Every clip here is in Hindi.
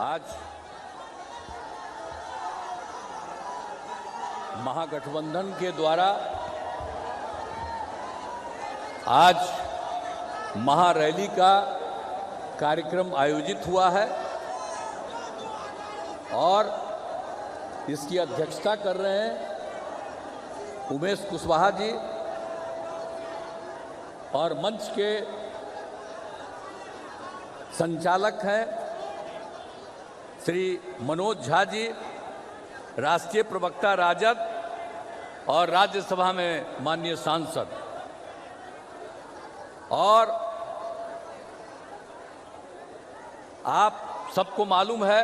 आज महागठबंधन के द्वारा आज महारैली का कार्यक्रम आयोजित हुआ है और इसकी अध्यक्षता कर रहे हैं उमेश कुशवाहा जी और मंच के संचालक हैं श्री मनोज झा जी, राष्ट्रीय प्रवक्ता राजद और राज्यसभा में माननीय सांसद। और आप सबको मालूम है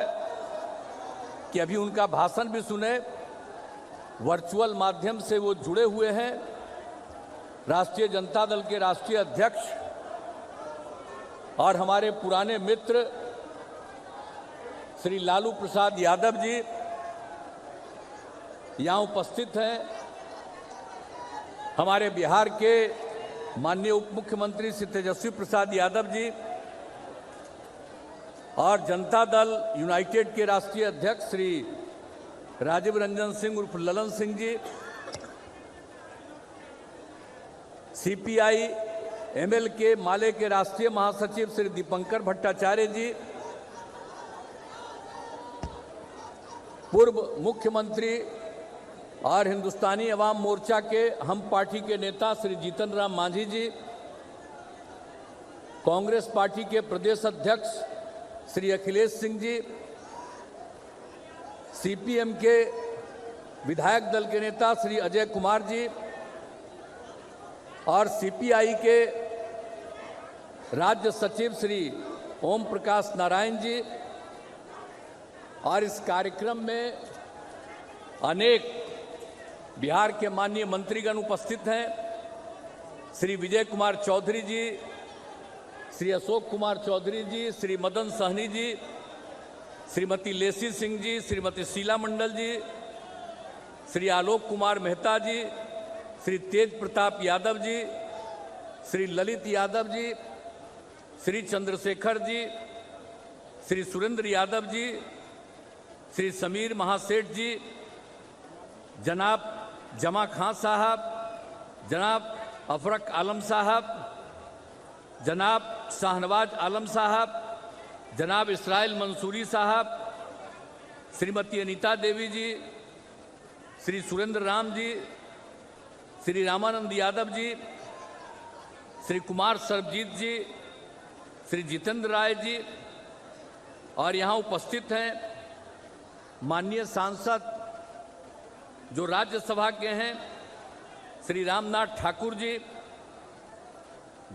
कि अभी उनका भाषण भी सुने, वर्चुअल माध्यम से वो जुड़े हुए हैं। राष्ट्रीय जनता दल के राष्ट्रीय अध्यक्ष और हमारे पुराने मित्र श्री लालू प्रसाद यादव जी यहाँ उपस्थित हैं। हमारे बिहार के माननीय उप मुख्यमंत्री श्री तेजस्वी प्रसाद यादव जी और जनता दल यूनाइटेड के राष्ट्रीय अध्यक्ष श्री राजीव रंजन सिंह उर्फ ललन सिंह जी, सीपीआई एमएल के माले के राष्ट्रीय महासचिव श्री दीपंकर भट्टाचार्य जी, पूर्व मुख्यमंत्री और हिंदुस्तानी अवाम मोर्चा के हम पार्टी के नेता श्री जीतन राम मांझी जी, कांग्रेस पार्टी के प्रदेश अध्यक्ष श्री अखिलेश सिंह जी, सीपीएम के विधायक दल के नेता श्री अजय कुमार जी और सीपीआई के राज्य सचिव श्री ओम प्रकाश नारायण जी। और इस कार्यक्रम में अनेक बिहार के माननीय मंत्रीगण उपस्थित हैं। श्री विजय कुमार चौधरी जी, श्री अशोक कुमार चौधरी जी, श्री मदन सहनी जी, श्रीमती लेसी सिंह जी, श्रीमती शीला मंडल जी, श्री आलोक कुमार मेहता जी, श्री तेज प्रताप यादव जी, श्री ललित यादव जी, श्री चंद्रशेखर जी, श्री सुरेंद्र यादव जी, श्री समीर महासेठ जी, जनाब जमा खां साहब, जनाब अफरक आलम साहब, जनाब शाहनवाज आलम साहब, जनाब इसराइल मंसूरी साहब, श्रीमती अनीता देवी जी, श्री सुरेंद्र राम जी, श्री रामानंद यादव जी, श्री कुमार सरबजीत जी, श्री जितेंद्र राय जी और यहाँ उपस्थित हैं माननीय सांसद जो राज्यसभा के हैं श्री रामनाथ ठाकुर जी,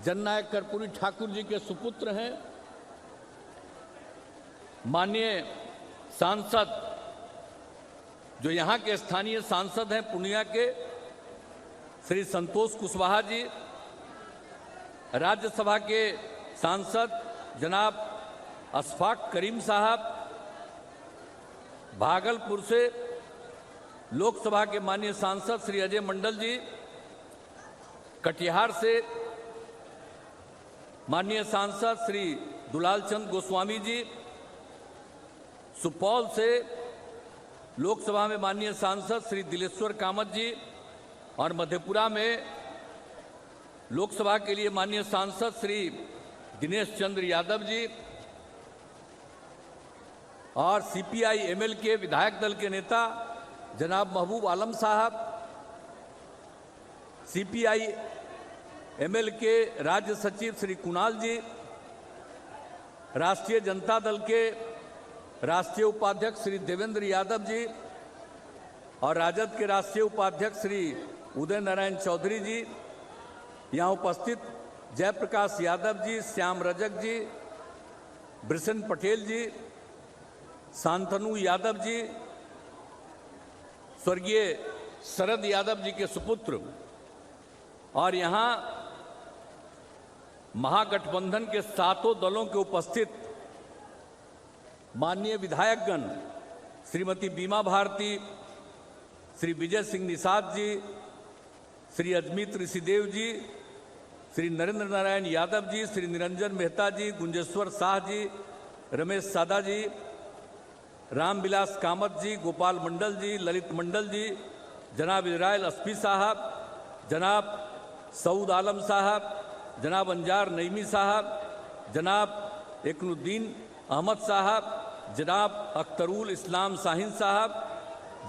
जननायक कर्पूरी ठाकुर जी के सुपुत्र हैं। माननीय सांसद जो यहाँ के स्थानीय सांसद हैं पूर्णिया के श्री संतोष कुशवाहा जी, राज्यसभा के सांसद जनाब अशफाक करीम साहब, भागलपुर से लोकसभा के माननीय सांसद श्री अजय मंडल जी, कटिहार से माननीय सांसद श्री दुलाल चंद गोस्वामी जी, सुपौल से लोकसभा में माननीय सांसद श्री दिलेश्वर कामत जी और मधेपुरा में लोकसभा के लिए माननीय सांसद श्री दिनेश चंद्र यादव जी और सीपीआई एमएल के विधायक दल के नेता जनाब महबूब आलम साहब, सीपीआई एमएल के राज्य सचिव श्री कुणाल जी, राष्ट्रीय जनता दल के राष्ट्रीय उपाध्यक्ष श्री देवेंद्र यादव जी और राजद के राष्ट्रीय उपाध्यक्ष श्री उदय नारायण चौधरी जी, यहाँ उपस्थित जयप्रकाश यादव जी, श्याम रजक जी, ब्रिशन पटेल जी, शांतनु यादव जी, स्वर्गीय शरद यादव जी के सुपुत्र और यहाँ महागठबंधन के सातों दलों के उपस्थित माननीय विधायकगण श्रीमती बीमा भारती, श्री विजय सिंह निषाद जी, श्री अजमीत ऋषिदेव जी, श्री नरेंद्र नारायण यादव जी, श्री निरंजन मेहता जी, गुंजेश्वर शाह जी, रमेश सादा जी रामविलास कामत जी, गोपाल मंडल जी, ललित मंडल जी, जनाब इजराइल अस्फी साहब, जनाब सऊद आलम साहब, जनाब अंजार नईमी साहब, जनाब एकनुद्दीन अहमद साहब, जनाब अख्तरुल इस्लाम शाहीन साहब,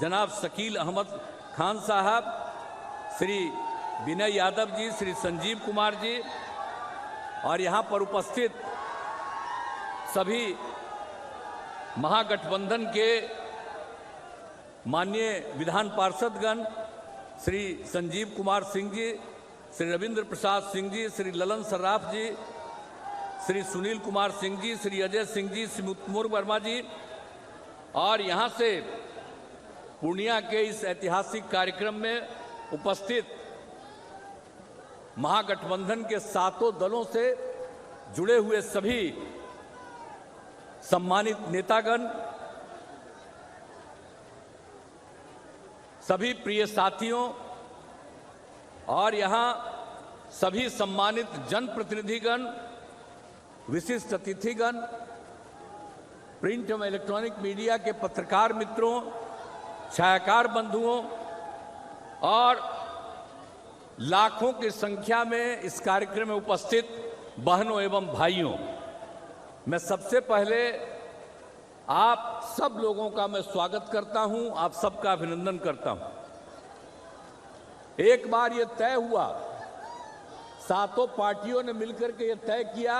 जनाब शकील अहमद खान साहब, श्री विनय यादव जी, श्री संजीव कुमार जी और यहाँ पर उपस्थित सभी महागठबंधन के माननीय विधान पार्षदगण, श्री संजीव कुमार सिंह जी, श्री रविंद्र प्रसाद सिंह जी, श्री ललन सर्राफ जी, श्री सुनील कुमार सिंह जी, श्री अजय सिंह जी, श्री मुत्तुर वर्मा जी और यहाँ से पूर्णिया के इस ऐतिहासिक कार्यक्रम में उपस्थित महागठबंधन के सातों दलों से जुड़े हुए सभी सम्मानित नेतागण, सभी प्रिय साथियों और यहाँ सभी सम्मानित जनप्रतिनिधिगण, विशिष्ट अतिथिगण, प्रिंट एवं इलेक्ट्रॉनिक मीडिया के पत्रकार मित्रों, छायाकार बंधुओं और लाखों की संख्या में इस कार्यक्रम में उपस्थित बहनों एवं भाइयों, मैं सबसे पहले आप सब लोगों का मैं स्वागत करता हूं, आप सबका अभिनंदन करता हूं। एक बार ये तय हुआ, सातों पार्टियों ने मिलकर के ये तय किया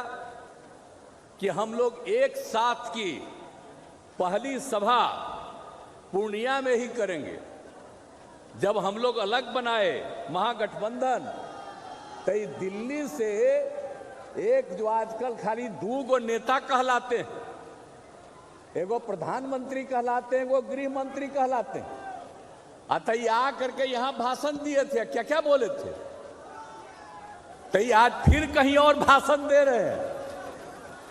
कि हम लोग एक साथ की पहली सभा पूर्णिया में ही करेंगे। जब हम लोग अलग बनाए महागठबंधन, तो दिल्ली से एक जो आजकल खाली दो नेता कहलाते हैं, एगो प्रधानमंत्री कहलाते हैं, एगो गृह मंत्री कहलाते हैं, अतः ये आ करके यहां भाषण दिए थे, क्या क्या बोले थे, तो ये आज फिर कहीं और भाषण दे रहे हैं।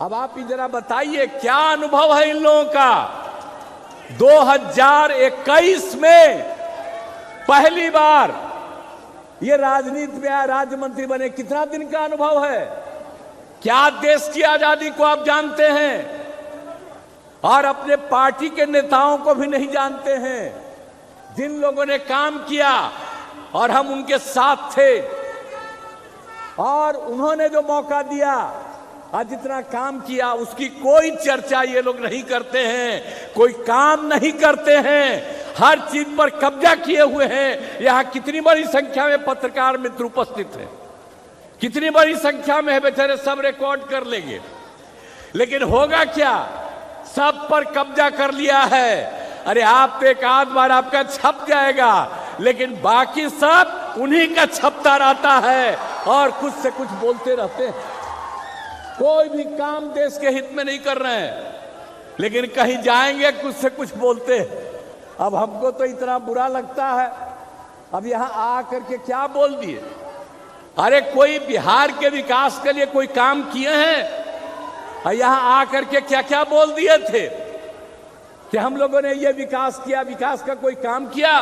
अब आप ही जरा बताइए क्या अनुभव है इन लोगों का। 2021 में पहली बार ये राजनीति में आया, राज्य मंत्री बने, कितना दिन का अनुभव है। क्या देश की आजादी को आप जानते हैं और अपने पार्टी के नेताओं को भी नहीं जानते हैं, जिन लोगों ने काम किया और हम उनके साथ थे और उन्होंने जो मौका दिया और जितना काम किया उसकी कोई चर्चा ये लोग नहीं करते हैं, कोई काम नहीं करते हैं, हर चीज पर कब्जा किए हुए हैं। यहां कितनी बड़ी संख्या में पत्रकार मित्र उपस्थित हैं, कितनी बड़ी संख्या में है, बेचारे सब रिकॉर्ड कर लेंगे, लेकिन होगा क्या, सब पर कब्जा कर लिया है। अरे आप पे एक आध बार आपका छप जाएगा, लेकिन बाकी सब उन्हीं का छपता रहता है और कुछ से कुछ बोलते रहते हैं। कोई भी काम देश के हित में नहीं कर रहे हैं, लेकिन कहीं जाएंगे कुछ से कुछ बोलते हैं। अब हमको तो इतना बुरा लगता है, अब यहां आकर के क्या बोल दिए। अरे कोई बिहार के विकास के लिए कोई काम किए हैं, और यहां आकर के क्या क्या बोल दिए थे कि हम लोगों ने ये विकास किया, विकास का कोई काम किया।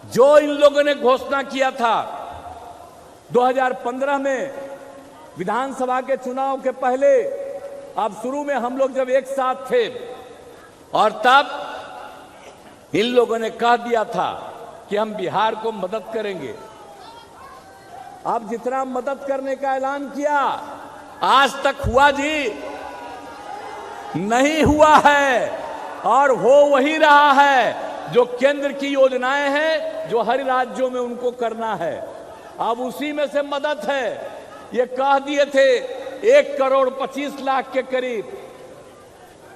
जो इन लोगों ने घोषणा किया था 2015 में विधानसभा के चुनाव के पहले, अब शुरू में हम लोग जब एक साथ थे और तब इन लोगों ने कह दिया था कि हम बिहार को मदद करेंगे। अब जितना मदद करने का ऐलान किया, आज तक हुआ जी नहीं हुआ है, और हो वही रहा है जो केंद्र की योजनाएं हैं, जो हर राज्यों में उनको करना है। अब उसी में से मदद है। ये कह दिए थे 1,25,00,000 के करीब,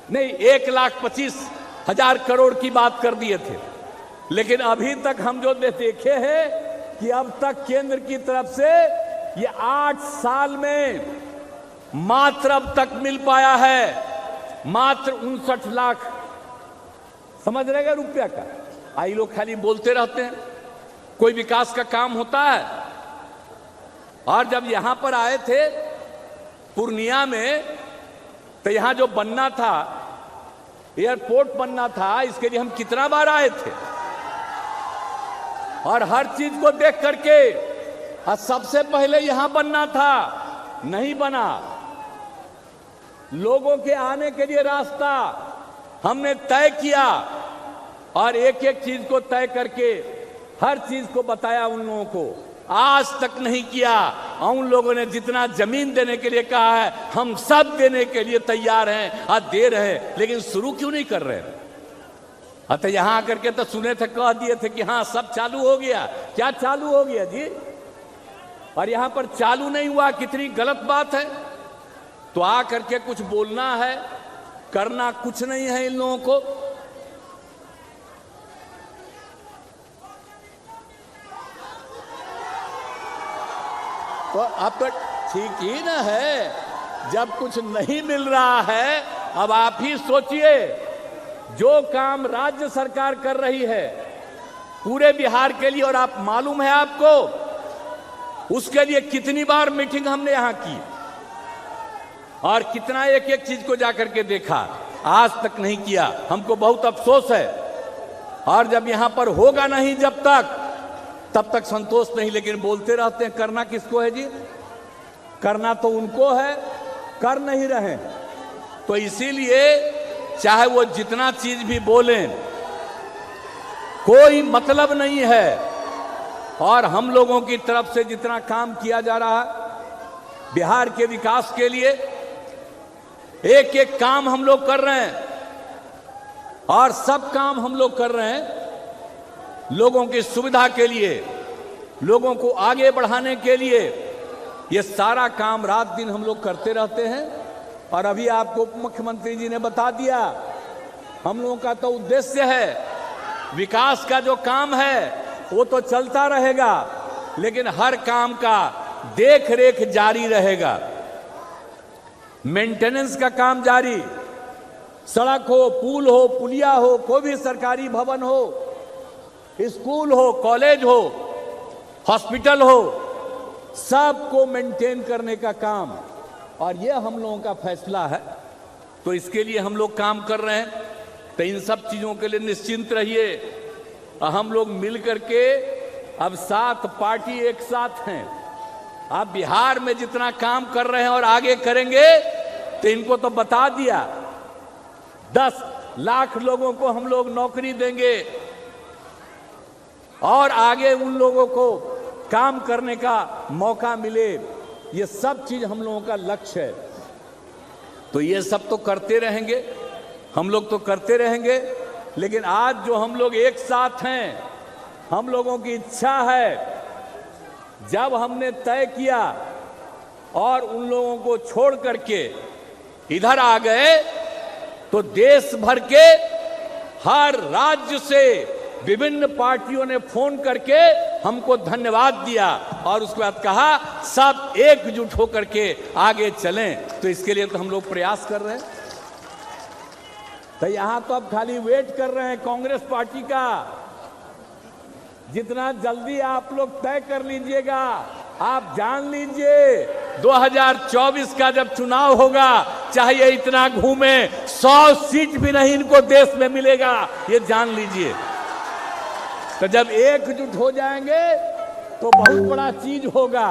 नहीं 1,25,000 करोड़ की बात कर दिए थे, लेकिन अभी तक हम जो देखे हैं कि अब तक केंद्र की तरफ से ये 8 साल में मात्र अब तक मिल पाया है मात्र 59 लाख, समझ रहेगा रुपया का। आई लोग खाली बोलते रहते हैं, कोई विकास का काम होता है। और जब यहां पर आए थे पूर्णिया में, तो यहां जो बनना था, एयरपोर्ट बनना था, इसके लिए हम कितना बार आए थे और हर चीज को देख करके, और सबसे पहले यहां बनना था, नहीं बना। लोगों के आने के लिए रास्ता, हमने तय किया और एक एक चीज को तय करके हर चीज को बताया उन लोगों को। आज तक नहीं किया। उन लोगों ने जितना जमीन देने के लिए कहा है हम सब देने के लिए तैयार हैं, आज दे रहे हैं, लेकिन शुरू क्यों नहीं कर रहे? अतः यहां आकर के तो सुने थे, कह दिए थे कि हाँ सब चालू हो गया। क्या चालू हो गया जी? और यहां पर चालू नहीं हुआ, कितनी गलत बात है। तो आकर के कुछ बोलना है, करना कुछ नहीं है इन लोगों को। तो अब तो ठीक ही ना है, जब कुछ नहीं मिल रहा है। अब आप ही सोचिए, जो काम राज्य सरकार कर रही है पूरे बिहार के लिए, और आप मालूम है आपको उसके लिए कितनी बार मीटिंग हमने यहां की और कितना एक एक चीज को जाकर के देखा, आज तक नहीं किया। हमको बहुत अफसोस है। और जब यहां पर होगा नहीं जब तक, तब तक संतोष नहीं, लेकिन बोलते रहते हैं। करना किसको है जी? करना तो उनको है, कर नहीं रहे। तो इसीलिए चाहे वो जितना चीज भी बोलें, कोई मतलब नहीं है। और हम लोगों की तरफ से जितना काम किया जा रहा है बिहार के विकास के लिए, एक एक काम हम लोग कर रहे हैं और सब काम हम लोग कर रहे हैं लोगों की सुविधा के लिए, लोगों को आगे बढ़ाने के लिए। ये सारा काम रात दिन हम लोग करते रहते हैं। और अभी आपको मुख्यमंत्री जी ने बता दिया, हम लोगों का तो उद्देश्य है, विकास का जो काम है वो तो चलता रहेगा, लेकिन हर काम का देख रेख जारी रहेगा, मेंटेनेंस का काम जारी। सड़क हो, पुल हो, पुलिया हो, कोई भी सरकारी भवन हो, स्कूल हो, कॉलेज हो, हॉस्पिटल हो, सबको मेंटेन करने का काम। और ये हम लोगों का फैसला है। तो इसके लिए हम लोग काम कर रहे हैं। तो इन सब चीजों के लिए निश्चिंत रहिए। हम लोग मिल करके अब 7 पार्टी एक साथ हैं। आप बिहार में जितना काम कर रहे हैं और आगे करेंगे, तो इनको तो बता दिया 10 लाख लोगों को हम लोग नौकरी देंगे और आगे उन लोगों को काम करने का मौका मिले। ये सब चीज हम लोगों का लक्ष्य है। तो ये सब तो करते रहेंगे, हम लोग तो करते रहेंगे। लेकिन आज जो हम लोग एक साथ हैं, हम लोगों की इच्छा है, जब हमने तय किया और उन लोगों को छोड़ करके इधर आ गए, तो देश भर के हर राज्य से विभिन्न पार्टियों ने फोन करके हमको धन्यवाद दिया और उसके बाद कहा सब एकजुट होकर के आगे चलें। तो इसके लिए तो हम लोग प्रयास कर रहे हैं। तो यहां तो अब खाली वेट कर रहे हैं कांग्रेस पार्टी का। जितना जल्दी आप लोग तय कर लीजिएगा, आप जान लीजिए 2024 का जब चुनाव होगा, चाहे ये इतना घूमे, 100 सीट भी नहीं इनको देश में मिलेगा, ये जान लीजिए। तो जब एकजुट हो जाएंगे तो बहुत बड़ा चीज होगा।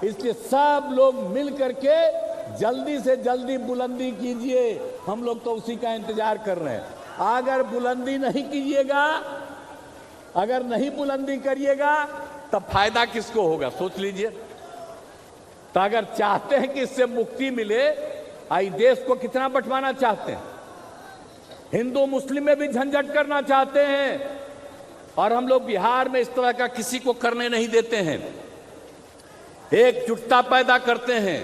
इसलिए सब लोग मिल करके जल्दी से जल्दी बुलंदी कीजिए। हम लोग तो उसी का इंतजार कर रहे हैं। अगर बुलंदी नहीं कीजिएगा, अगर नहीं बुलंदी करिएगा, तब फायदा किसको होगा सोच लीजिए। तो अगर चाहते हैं कि इससे मुक्ति मिले, आई देश को कितना बंटवाना चाहते हैं, हिंदू मुस्लिम में भी झंझट करना चाहते हैं। और हम लोग बिहार में इस तरह का किसी को करने नहीं देते हैं। एकजुटता पैदा करते हैं,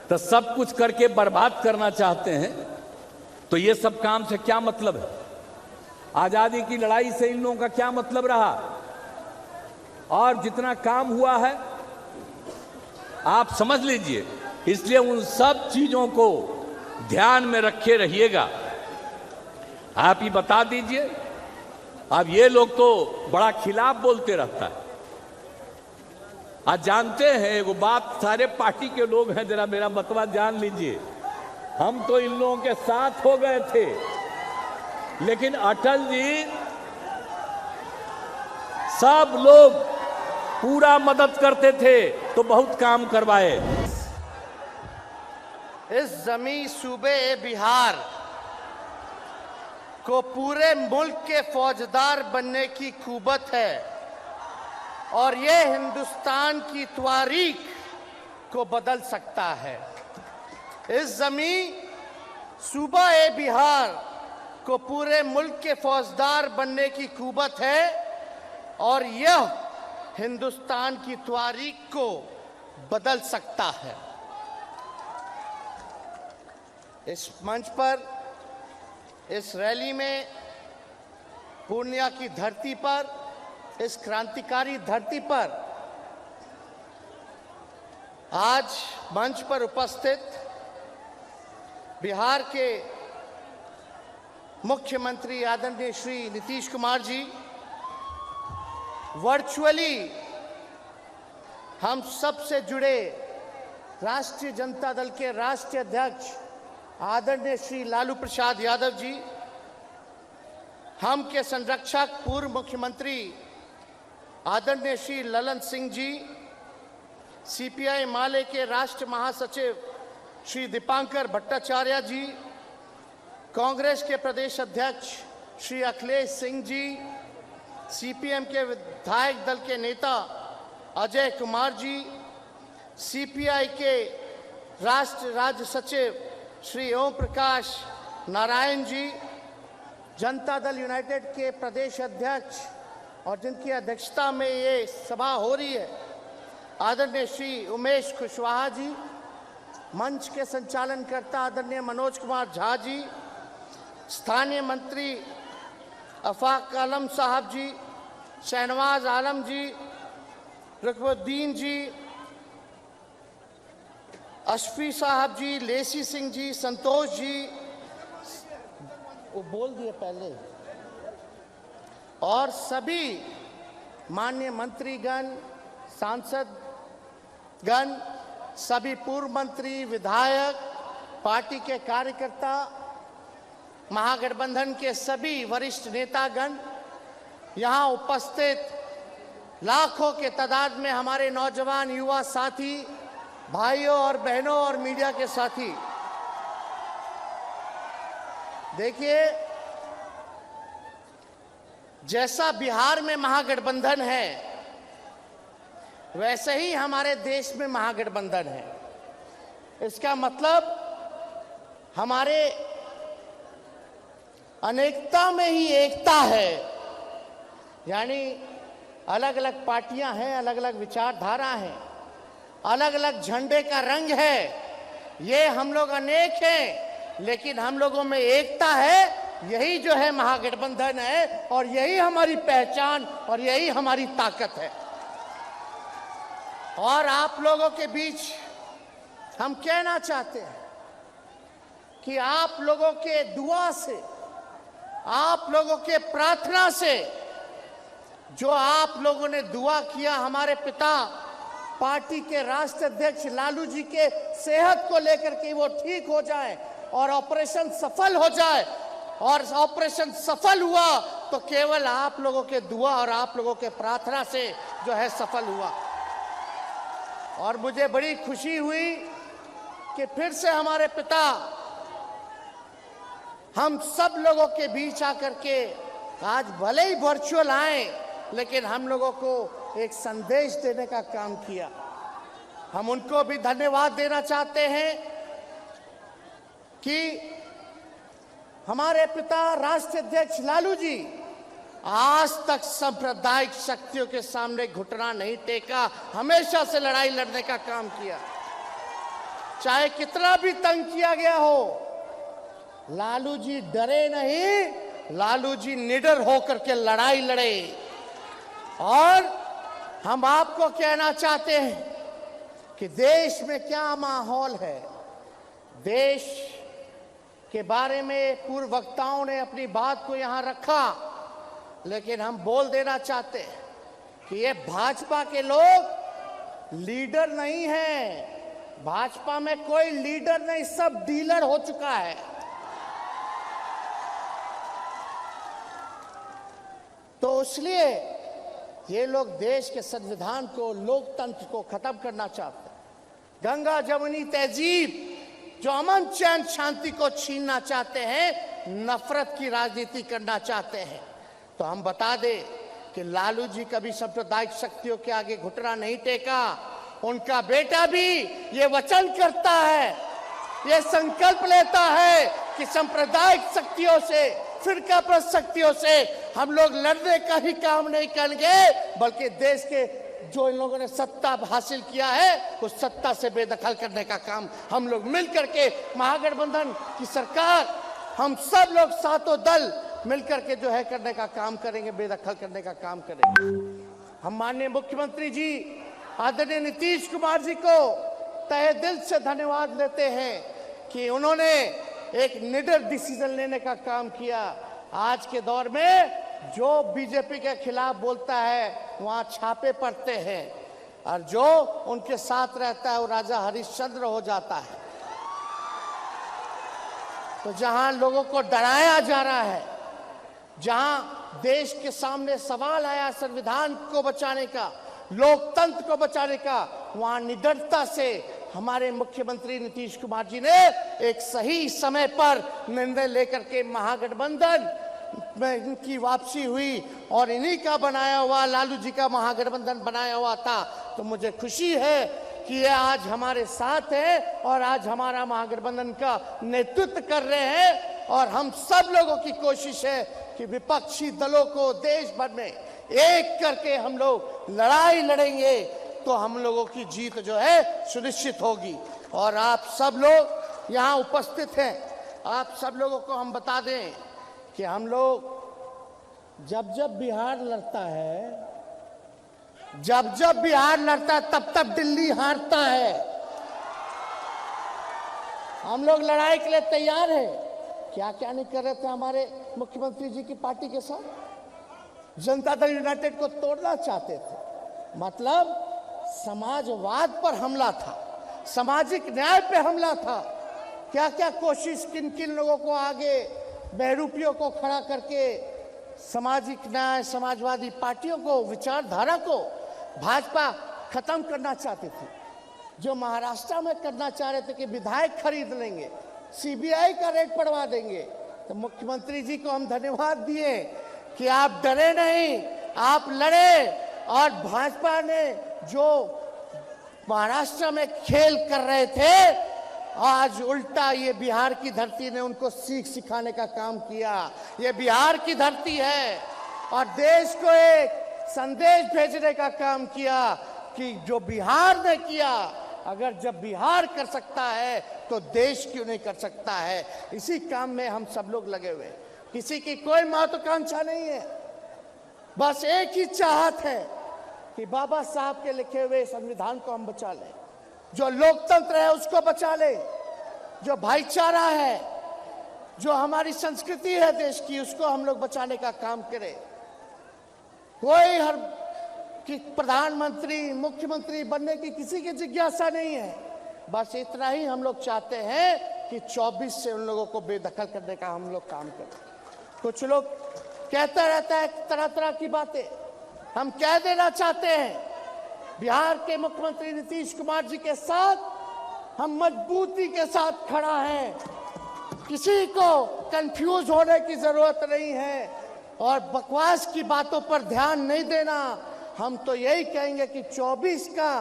तो सब कुछ करके बर्बाद करना चाहते हैं। तो ये सब काम से क्या मतलब है? आजादी की लड़ाई से इन लोगों का क्या मतलब रहा? और जितना काम हुआ है आप समझ लीजिए। इसलिए उन सब चीजों को ध्यान में रखे रहिएगा। आप ही बता दीजिए। अब ये लोग तो बड़ा खिलाफ बोलते रहता है। आज जानते हैं वो बात, सारे पार्टी के लोग हैं, जरा मेरा मतवा जान लीजिए। हम तो इन लोगों के साथ हो गए थे, लेकिन अटल जी सब लोग पूरा मदद करते थे तो बहुत काम करवाए। इस जमी सूबे बिहार को पूरे मुल्क के फौजदार बनने की कुव्वत है और ये हिंदुस्तान की तारीख को बदल सकता है। इस जमीन सूबा ए बिहार को पूरे मुल्क के फौजदार बनने की कुव्वत है और यह हिंदुस्तान की तारीख को बदल सकता है। इस मंच पर, इस रैली में, पूर्णिया की धरती पर, इस क्रांतिकारी धरती पर आज मंच पर उपस्थित बिहार के मुख्यमंत्री आदरणीय श्री नीतीश कुमार जी, वर्चुअली हम सबसे जुड़े राष्ट्रीय जनता दल के राष्ट्रीय अध्यक्ष आदरणीय श्री लालू प्रसाद यादव जी, हम के संरक्षक पूर्व मुख्यमंत्री आदरणीय श्री ललन सिंह जी, सीपीआई माले के राष्ट्रीय महासचिव श्री दीपांकर भट्टाचार्य जी, कांग्रेस के प्रदेश अध्यक्ष श्री अखिलेश सिंह जी, सीपीएम के विधायक दल के नेता अजय कुमार जी, सीपीआई के राष्ट्रीय राज्य सचिव श्री ओम प्रकाश नारायण जी, जनता दल यूनाइटेड के प्रदेश अध्यक्ष और जिनकी अध्यक्षता में ये सभा हो रही है आदरणीय श्री उमेश कुशवाहा जी, मंच के संचालनकर्ता आदरणीय मनोज कुमार झा जी, स्थानीय मंत्री अफाक आलम साहब जी, शहनवाज आलम जी, रुकनुद्दीन जी, अशफी साहब जी, लेसी सिंह जी, संतोष जी, वो बोल दिए पहले, और सभी माननीय मंत्रीगण, सांसदगण, सभी पूर्व मंत्री, विधायक, पार्टी के कार्यकर्ता, महागठबंधन के सभी वरिष्ठ नेतागण, यहाँ उपस्थित लाखों के तादाद में हमारे नौजवान युवा साथी, भाइयों और बहनों और मीडिया के साथी, देखिए जैसा बिहार में महागठबंधन है वैसे ही हमारे देश में महागठबंधन है। इसका मतलब हमारे अनेकता में ही एकता है, यानी अलग अलग पार्टियां हैं, अलग अलग विचारधारा हैं, अलग अलग झंडे का रंग है, ये हम लोग अनेक हैं लेकिन हम लोगों में एकता है। यही जो है महागठबंधन है और यही हमारी पहचान और यही हमारी ताकत है। और आप लोगों के बीच हम कहना चाहते हैं कि आप लोगों के दुआ से, आप लोगों के प्रार्थना से, जो आप लोगों ने दुआ किया हमारे पिता पार्टी के राष्ट्रीय अध्यक्ष लालू जी के सेहत को लेकर के वो ठीक हो जाए और ऑपरेशन सफल हो जाए, और ऑपरेशन सफल हुआ तो केवल आप लोगों के दुआ और आप लोगों के प्रार्थना से जो है सफल हुआ। और मुझे बड़ी खुशी हुई कि फिर से हमारे पिता हम सब लोगों के बीच आकर के आज भले ही वर्चुअल आए लेकिन हम लोगों को एक संदेश देने का काम किया। हम उनको भी धन्यवाद देना चाहते हैं कि हमारे पिता राष्ट्रीय अध्यक्ष लालू जी आज तक सांप्रदायिक शक्तियों के सामने घुटना नहीं टेका, हमेशा से लड़ाई लड़ने का काम किया। चाहे कितना भी तंग किया गया हो, लालू जी डरे नहीं, लालू जी निडर होकर के लड़ाई लड़े। और हम आपको कहना चाहते हैं कि देश में क्या माहौल है, देश के बारे में पूर्व वक्ताओं ने अपनी बात को यहां रखा, लेकिन हम बोल देना चाहते हैं कि ये भाजपा के लोग लीडर नहीं हैं। भाजपा में कोई लीडर नहीं, सब डीलर हो चुका है। तो इसलिए ये लोग देश के संविधान को, लोकतंत्र को खत्म करना चाहते हैं। गंगा जमुनी तहजीब जो अमन चैन शांति को छीनना चाहते हैं, नफरत की राजनीति करना चाहते हैं। तो हम बता दें कि लालू जी कभी सांप्रदायिक शक्तियों के आगे घुटना नहीं टेका। उनका बेटा भी ये वचन करता है, ये संकल्प लेता है कि सांप्रदायिक शक्तियों से, फिरकापरस्त शक्तियों से हम लोग लड़ने का ही काम नहीं करेंगे, बल्कि देश के जो इन लोगों ने सत्ता हासिल किया है उस सत्ता से बेदखल करने का काम हम लोग मिलकर के, महागठबंधन की सरकार, हम सब लोग सातों दल मिलकर के जो है करने का काम करेंगे, बेदखल करने का काम करेंगे। हम माननीय मुख्यमंत्री जी आदरणीय नीतीश कुमार जी को तहे दिल से धन्यवाद देते हैं कि उन्होंने एक निडर डिसीजन लेने का काम किया। आज के दौर में जो बीजेपी के खिलाफ बोलता है वहां छापे पड़ते हैं, और जो उनके साथ रहता है वो राजा हरिश्चंद्र हो जाता है। तो जहां लोगों को डराया जा रहा है, जहां देश के सामने सवाल आया संविधान को बचाने का, लोकतंत्र को बचाने का, वहां निडरता से हमारे मुख्यमंत्री नीतीश कुमार जी ने एक सही समय पर निर्णय लेकर के महागठबंधन में इनकी वापसी हुई और इन्हीं का बनाया हुआ, लालू जी का महागठबंधन बनाया हुआ था। तो मुझे खुशी है कि ये आज हमारे साथ है और आज हमारा महागठबंधन का नेतृत्व कर रहे हैं। और हम सब लोगों की कोशिश है कि विपक्षी दलों को देश भर में एक करके हम लोग लड़ाई लड़ेंगे, तो हम लोगों की जीत जो है सुनिश्चित होगी। और आप सब लोग यहाँ उपस्थित हैं, आप सब लोगों को हम बता दें कि हम लोग जब जब बिहार लड़ता है, तब तब दिल्ली हारता है। हम लोग लड़ाई के लिए तैयार हैं। क्या क्या नहीं कर रहे थे हमारे मुख्यमंत्री जी की पार्टी के साथ। जनता दल यूनाइटेड को तोड़ना चाहते थे, मतलब समाजवाद पर हमला था, सामाजिक न्याय पे हमला था। क्या क्या कोशिश किन किन लोगों को आगे बहरूपियों को खड़ा करके सामाजिक न्याय, समाजवादी पार्टियों को, विचारधारा को भाजपा खत्म करना चाहती थी। जो महाराष्ट्र में करना चाह रहे थे कि विधायक खरीद लेंगे, सीबीआई का रेट पड़वा देंगे। तो मुख्यमंत्री जी को हम धन्यवाद दिए कि आप डरे नहीं, आप लड़े। और भाजपा ने जो महाराष्ट्र में खेल कर रहे थे, आज उल्टा ये बिहार की धरती ने उनको सीख सिखाने का काम किया। ये बिहार की धरती है और देश को एक संदेश भेजने का काम किया कि जो बिहार ने किया, अगर जब बिहार कर सकता है तो देश क्यों नहीं कर सकता है। इसी काम में हम सब लोग लगे हुए, किसी की कोई महत्वाकांक्षा नहीं है, बस एक ही चाहत है कि बाबा साहब के लिखे हुए संविधान को हम बचा लें, जो लोकतंत्र है उसको बचा ले, जो भाईचारा है, जो हमारी संस्कृति है देश की, उसको हम लोग बचाने का काम करें। कोई हर कि प्रधानमंत्री, मुख्यमंत्री बनने की किसी की जिज्ञासा नहीं है, बस इतना ही हम लोग चाहते हैं कि 24 से उन लोगों को बेदखल करने का हम लोग काम करें। कुछ लोग कहता रहता है तरह तरह की बातें, हम कह देना चाहते हैं बिहार के मुख्यमंत्री नीतीश कुमार जी के साथ हम मजबूती के साथ खड़ा हैं। किसी को कंफ्यूज होने की जरूरत नहीं है और बकवास की बातों पर ध्यान नहीं देना। हम तो यही कहेंगे कि 24 का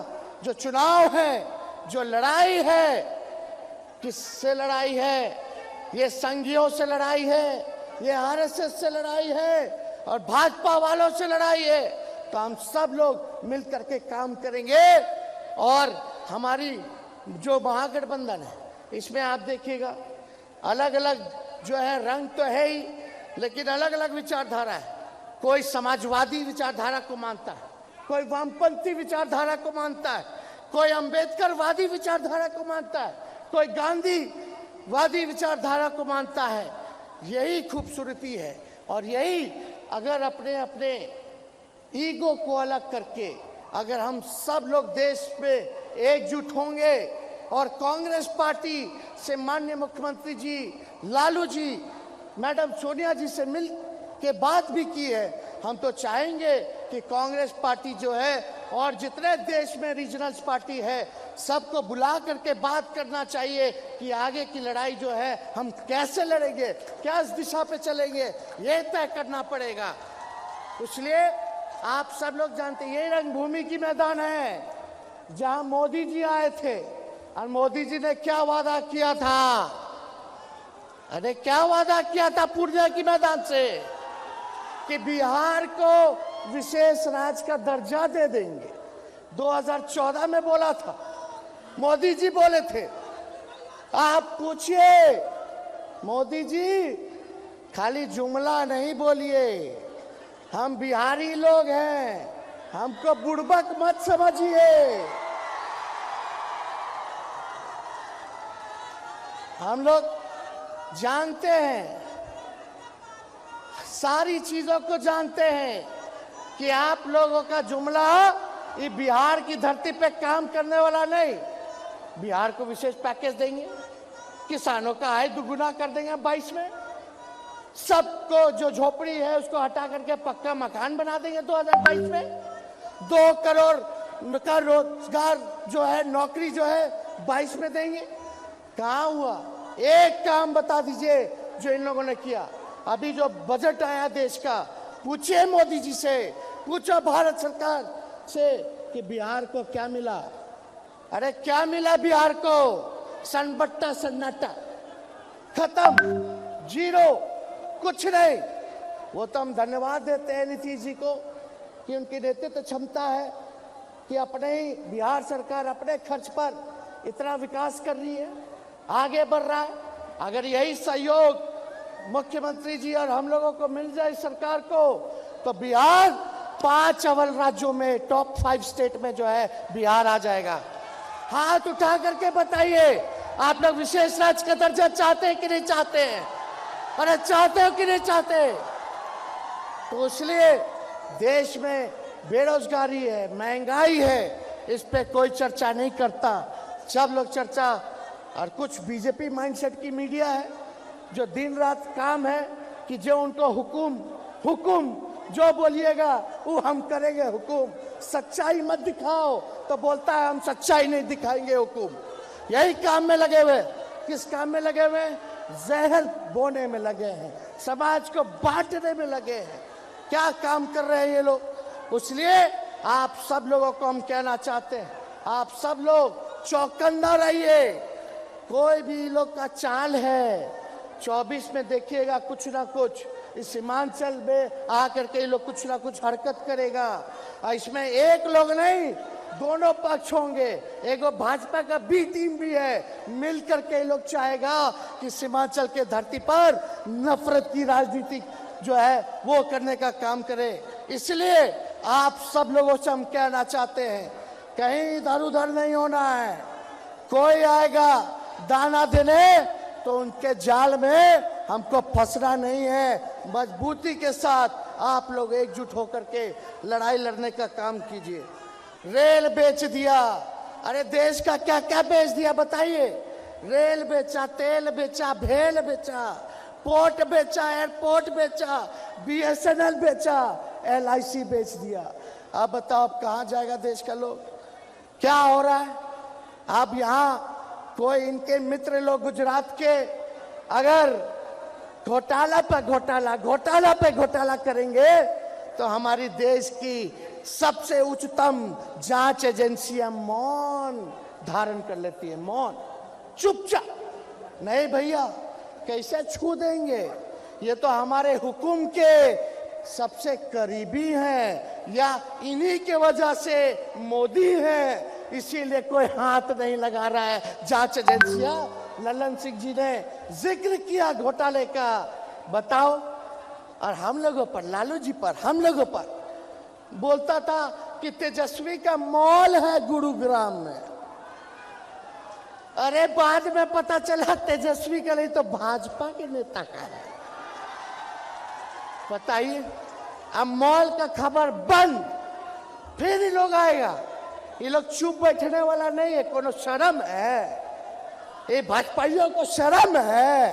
जो चुनाव है, जो लड़ाई है, किससे लड़ाई है? ये संघियों से लड़ाई है, ये आरएसएस से लड़ाई है और भाजपा वालों से लड़ाई है। तो हम सब लोग मिलकर के काम करेंगे। और हमारी जो महागठबंधन है, इसमें आप देखिएगा अलग अलग जो है रंग तो है ही, लेकिन अलग अलग विचारधारा है। कोई समाजवादी विचारधारा को मानता है, कोई वामपंथी विचारधारा को मानता है, कोई अंबेडकरवादी विचारधारा को मानता है, कोई गांधीवादी विचारधारा को मानता है। यही खूबसूरती है। और यही अगर अपने अपने ईगो को अलग करके अगर हम सब लोग देश पे एकजुट होंगे और कांग्रेस पार्टी से माननीय मुख्यमंत्री जी लालू जी, मैडम सोनिया जी से मिल के बात भी की है, हम तो चाहेंगे कि कांग्रेस पार्टी जो है और जितने देश में रीजनल्स पार्टी है सबको बुला करके बात करना चाहिए कि आगे की लड़ाई जो है हम कैसे लड़ेंगे, क्या इस दिशा पे चलेंगे, ये तय करना पड़ेगा। इसलिए आप सब लोग जानते हैं ये रंगभूमि की मैदान है जहां मोदी जी आए थे और मोदी जी ने क्या वादा किया था। अरे क्या वादा किया था पूर्णिया की मैदान से कि बिहार को विशेष राज्य का दर्जा दे देंगे। 2014 में बोला था, मोदी जी बोले थे। आप पूछिए मोदी जी, खाली जुमला नहीं बोलिए, हम बिहारी लोग हैं, हमको बुड़बक मत समझिए। हम लोग जानते हैं, सारी चीजों को जानते हैं कि आप लोगों का जुमला ये बिहार की धरती पे काम करने वाला नहीं। बिहार को विशेष पैकेज देंगे, किसानों का आय दुगुना कर देंगे 22 में, सबको जो झोपड़ी है उसको हटा करके पक्का मकान बना देंगे 2022 में, 2 करोड़ का रोजगार जो है, नौकरी जो है 22 में देंगे। कहाँ हुआ? एक काम बता दीजिए जो इन लोगों ने किया। अभी जो बजट आया देश का, पूछिए मोदी जी से, पूछो भारत सरकार से कि बिहार को क्या मिला। अरे क्या मिला बिहार को? सन्नाटा सन्नाटा, खत्म, जीरो, कुछ नहीं। वो तो हम धन्यवाद देते हैं नीतीश जी को कि उनकी नेतृत्व क्षमता है कि अपने ही बिहार सरकार अपने खर्च पर इतना विकास कर रही है, आगे बढ़ रहा है। अगर यही सहयोग मुख्यमंत्री जी और हम लोगों को मिल जाए सरकार को, तो बिहार 5 अव्वल राज्यों में, टॉप 5 स्टेट में जो है बिहार आ जाएगा। हाथ उठा करके बताइए, आप लोग विशेष राज्य का दर्जा चाहते हैं कि नहीं चाहते हैं? अरे चाहते हो कि नहीं चाहते? तो इसलिए देश में बेरोजगारी है, महंगाई है, इस पे कोई चर्चा नहीं करता। सब लोग चर्चा, और कुछ बीजेपी माइंडसेट की मीडिया है जो दिन रात काम है कि जो उनको हुकुम जो बोलिएगा वो हम करेंगे हुकुम। सच्चाई मत दिखाओ तो बोलता है हम सच्चाई नहीं दिखाएंगे हुकुम। यही काम में लगे हुए। किस काम में लगे हुए? जहर बोने में लगे हैं, समाज को बांटने में लगे हैं। क्या काम कर रहे हैं ये लोग? इसलिए आप सब लोगों को हम कहना चाहते हैं, आप सब लोग चौकन्ना रहिए। कोई भी लोग का चाल है, 24 में देखिएगा कुछ ना कुछ इस सीमांचल में आकर के लोग कुछ ना कुछ हरकत करेगा। और इसमें एक लोग नहीं, दोनों पक्ष होंगे। एक भाजपा का बी टीम भी है, मिलकर के लोग चाहेगा कि सीमांचल के धरती पर नफरत की राजनीति जो है वो करने का काम करे। इसलिए आप सब लोगों से हम कहना चाहते हैं, कहीं इधर उधर नहीं होना है। कोई आएगा दाना देने तो उनके जाल में हमको फंसना नहीं है। मजबूती के साथ आप लोग एकजुट होकर के लड़ाई लड़ने का काम कीजिए। रेल बेच दिया, अरे देश का क्या क्या बेच दिया बताइए? रेल बेचा, तेल बेचा, भेल बेचा, पोर्ट बेचा, एयरपोर्ट बेचा, BSNL बेचा, LIC बेच दिया। अब बताओ अब कहाँ जाएगा देश का लोग? क्या हो रहा है? अब यहाँ कोई इनके मित्र लोग गुजरात के अगर घोटाला पे घोटाला करेंगे तो हमारी देश की सबसे उच्चतम जांच एजेंसियां मौन धारण कर लेती है, मौन, चुपचाप। नहीं भैया, कैसे छू देंगे? ये तो हमारे हुकुम के सबसे करीबी हैं, या इन्हीं के वजह से मोदी है, इसीलिए कोई हाथ नहीं लगा रहा है। जांच एजेंसियां, ललन सिंह जी ने जिक्र किया घोटाले का, बताओ। और हम लोगों पर, लालू जी पर, हम लोगों पर बोलता था कि तेजस्वी का मॉल है गुरुग्राम में। अरे बाद में पता चला तेजस्वी का नहीं तो भाजपा के नेता का है। बताइए, अब मॉल का खबर बंद, फिर ये लोग आएगा। ये लोग चुप बैठने वाला नहीं है। कोनो शर्म है? ये भाजपाइयों को शर्म है?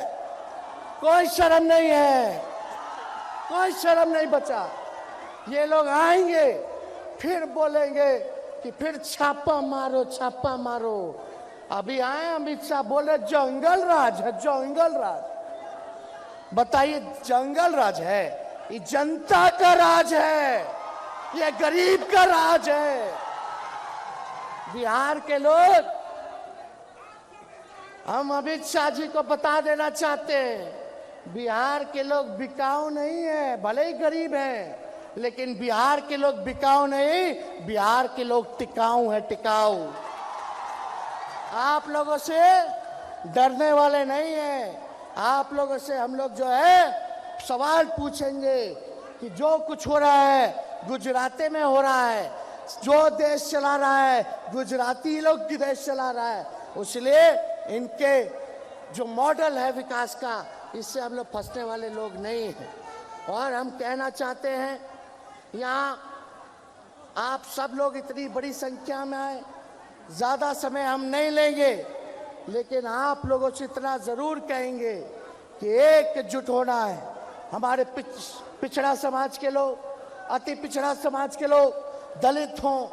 कोई शर्म नहीं है, कोई शर्म नहीं बचा। ये लोग आएंगे फिर बोलेंगे कि फिर छापा मारो छापा मारो। अभी आए अमित शाह बोले जंगल राज है, जंगल राज। बताइए जंगल राज है? ये जनता का राज है, ये गरीब का राज है। बिहार के लोग, हम अमित शाह जी को बता देना चाहते हैं, बिहार के लोग बिकाऊ नहीं है। भले ही गरीब हैं, लेकिन बिहार के लोग बिकाऊ नहीं, बिहार के लोग टिकाऊ है, टिकाऊ। आप लोगों से डरने वाले नहीं हैं। आप लोगों से हम लोग जो है सवाल पूछेंगे कि जो कुछ हो रहा है गुजराती में हो रहा है, जो देश चला रहा है गुजराती लोग की देश चला रहा है। इसलिए इनके जो मॉडल है विकास का, इससे हम लोग फंसने वाले लोग नहीं हैं। और हम कहना चाहते हैं, यहाँ आप सब लोग इतनी बड़ी संख्या में आए, ज़्यादा समय हम नहीं लेंगे, लेकिन आप लोगों से इतना ज़रूर कहेंगे कि एकजुट होना है। हमारे पिछड़ा समाज के लोग, अति पिछड़ा समाज के लोग, दलित हों,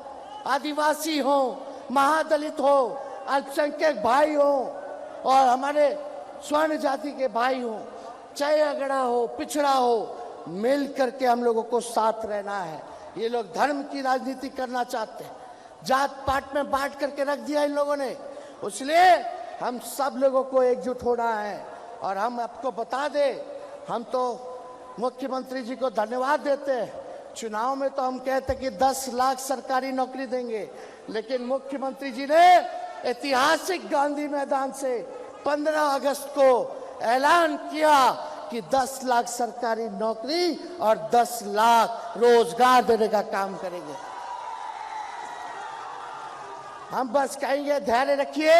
आदिवासी हों, महादलित हो, अल्पसंख्यक भाई हो और हमारे स्वर्ण जाति के भाई हो, चाहे अगड़ा हो, पिछड़ा हो, मिल करके हम लोगों को साथ रहना है। ये लोग धर्म की राजनीति करना चाहते हैं, जात पात में बांट करके रख दिया इन लोगों ने। इसलिए हम सब लोगों को एकजुट होना है। और हम आपको बता दें, हम तो मुख्यमंत्री जी को धन्यवाद देते हैं। चुनाव में तो हम कहते कि 10 लाख सरकारी नौकरी देंगे, लेकिन मुख्यमंत्री जी ने ऐतिहासिक गांधी मैदान से 15 अगस्त को ऐलान किया कि 10 लाख सरकारी नौकरी और 10 लाख रोजगार देने का काम करेंगे। हम बस कहेंगे धैर्य रखिए,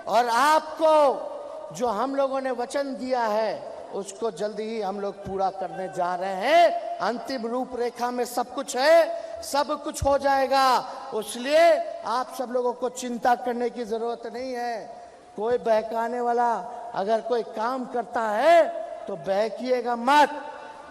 और आपको जो हम लोगों ने वचन दिया है उसको जल्दी ही हम लोग पूरा करने जा रहे हैं। अंतिम रूपरेखा में सब कुछ है, सब कुछ हो जाएगा। इसलिए आप सब लोगों को चिंता करने की जरूरत नहीं है। कोई बहकाने वाला अगर कोई काम करता है तो बहकिएगा मत।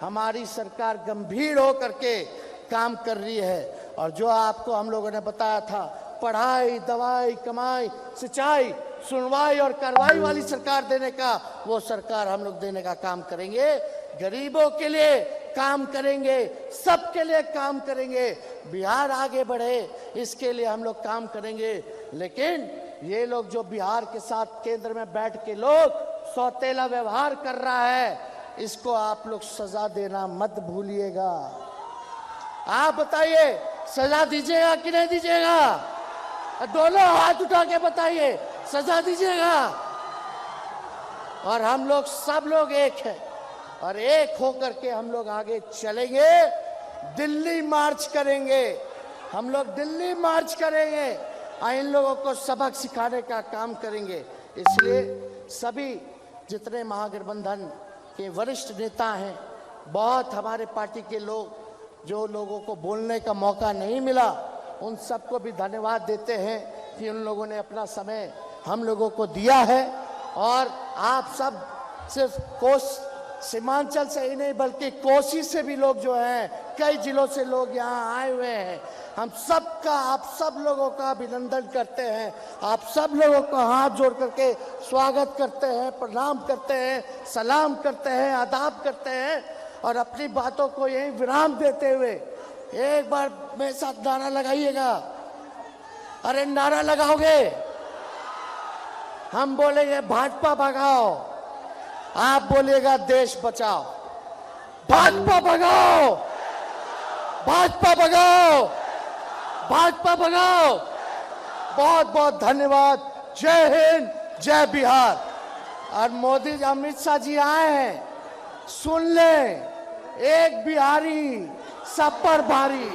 हमारी सरकार गंभीर होकर के काम कर रही है। और जो आपको हम लोगों ने बताया था, पढ़ाई, दवाई, कमाई, सिंचाई, सुनवाई और कार्रवाई वाली सरकार देने का, वो सरकार हम लोग देने का काम करेंगे। गरीबों के लिए काम करेंगे, सबके लिए काम करेंगे। बिहार आगे बढ़े इसके लिए हम लोग काम करेंगे। लेकिन ये लोग जो बिहार के साथ केंद्र में बैठ के लोग सौतेला व्यवहार कर रहा है, इसको आप लोग सजा देना मत भूलिएगा। आप बताइए, सजा दीजिएगा कि नहीं दीजिएगा? दोनों हाथ उठा के बताइए, सजा दीजिएगा? और हम लोग सब लोग एक हैं, और एक होकर के हम लोग आगे चलेंगे। दिल्ली मार्च करेंगे, हम लोग दिल्ली मार्च करेंगे, इन लोगों को सबक सिखाने का काम करेंगे। इसलिए सभी जितने महागठबंधन के वरिष्ठ नेता हैं, बहुत हमारे पार्टी के लोग जो लोगों को बोलने का मौका नहीं मिला, उन सबको भी धन्यवाद देते हैं कि उन लोगों ने अपना समय हम लोगों को दिया है। और आप सब सिर्फ सीमांचल से ही नहीं बल्कि कोसी से भी लोग जो हैं, कई जिलों से लोग यहाँ आए हुए हैं। हम सबका, आप सब लोगों का अभिनंदन करते हैं। आप सब लोगों को हाथ जोड़ करके स्वागत करते हैं, प्रणाम करते हैं, सलाम करते हैं, आदाब करते हैं। और अपनी बातों को यही विराम देते हुए एक बार मेरे साथ नारा लगाइएगा। अरे नारा लगाओगे? हम बोलेंगे भाजपा भगाओ, आप बोलिएगा देश बचाओ। भाजपा भगाओ, भाजपा भगाओ, भाजपा भगाओ। बहुत बहुत धन्यवाद। जय हिंद, जय बिहार। और मोदी जी, अमित शाह जी आए हैं, सुन ले, एक बिहारी सब पर भारी।